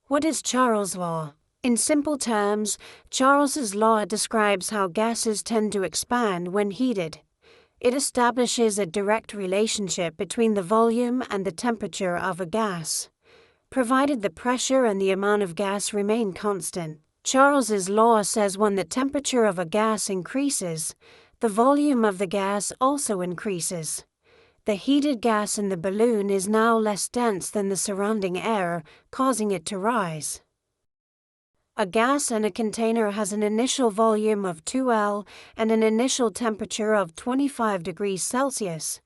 What is Charles' law? In simple terms, Charles's law describes how gases tend to expand when heated. It establishes a direct relationship between the volume and the temperature of a gas. Provided the pressure and the amount of gas remain constant, Charles's law says when the temperature of a gas increases, the volume of the gas also increases. The heated gas in the balloon is now less dense than the surrounding air, causing it to rise. A gas in a container has an initial volume of 2L and an initial temperature of 25 degrees Celsius.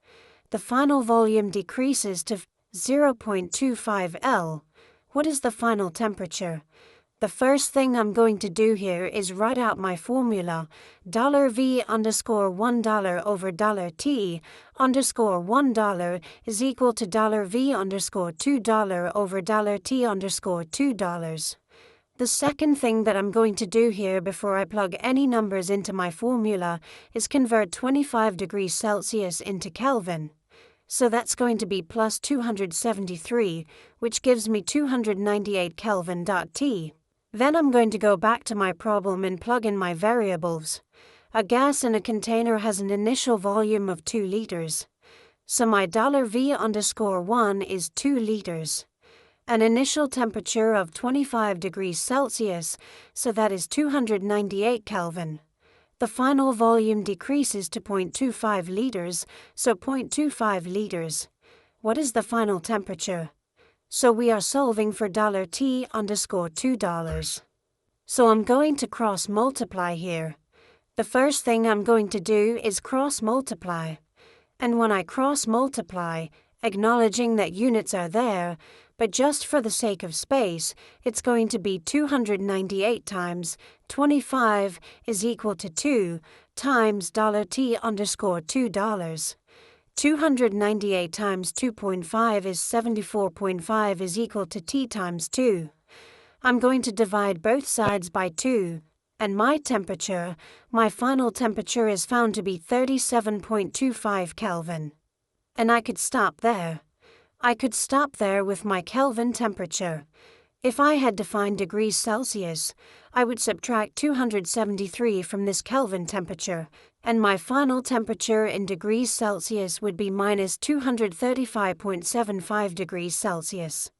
The final volume decreases to 0.25 L. What is the final temperature? The first thing I'm going to do here is write out my formula, $V_1 over $T underscore $1 is equal to $V_2 over $T underscore $2. The second thing that I'm going to do here before I plug any numbers into my formula is convert 25 degrees Celsius into Kelvin. So that's going to be plus 273, which gives me 298 Kelvin.T. Then I'm going to go back to my problem and plug in my variables. A gas in a container has an initial volume of 2 liters. So my $V_1 is 2 liters. An initial temperature of 25 degrees Celsius, so that is 298 Kelvin. The final volume decreases to 0.25 liters, so 0.25 liters. What is the final temperature? So we are solving for $T underscore $2. So I'm going to cross multiply here. The first thing I'm going to do is cross multiply. And when I cross multiply, acknowledging that units are there, but just for the sake of space, it's going to be 298 times 25 is equal to 2 times $T underscore $2. 298 times 2.5 is 74.5 is equal to T times 2. I'm going to divide both sides by 2, and my final temperature is found to be 37.25 Kelvin. And I could stop there. I could stop there with my Kelvin temperature. If I had to find degrees Celsius, I would subtract 273 from this Kelvin temperature, and my final temperature in degrees Celsius would be minus 235.75 degrees Celsius.